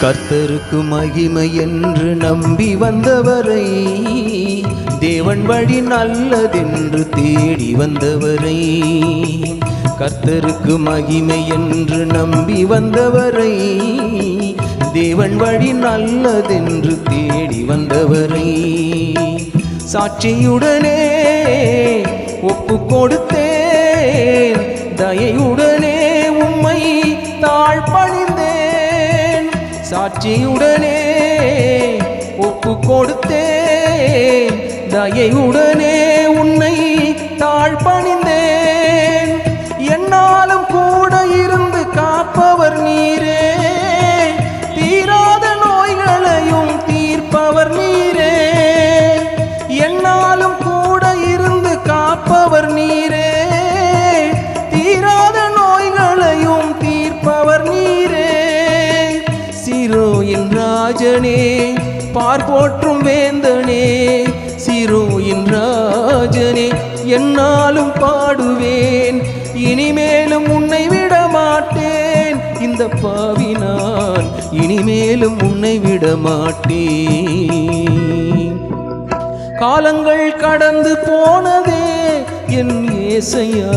கர்த்தருக்கு மகிமை என்று நம்பி வந்தவரை, தேவன் வழி நல்லதென்று தேடி வந்தவரை, கர்த்தருக்கு மகிமை என்று நம்பி வந்தவரை, தேவன் வழி நல்லதென்று தேடி வந்தவரை, சாட்சியுடனே ஒப்பு கொடுத்தேன், தயையுடனே உம்மை தாழ்பணிந்தேன், சாட்சியுடனே ஒப்பு கொடுத்தேன், தயையுடனே உன்னை தாழ்பணிந்தேன், என்னாலும் கூட இருந்து காப்பவர் நீரே, தீராத நோய்களையும் தீர்ப்பவர் நீரே, என்னாலும் கூட இருந்து காப்பவர் நீரே, தீராத நோய்களையும் தீர்ப்பவர் நீரே, சீரோயின் ராஜனே பார்போற்றும் வேந்தனே, சீரோயின் ராஜனே என்னாலும் பாடுவேன், இனிமேலும் உன்னை விட மாட்டேன், இந்த பாவி நான் இனிமேலும் உன்னை விட மாட்டேன். காலங்கள் கடந்து போனதே என் இயேசையா,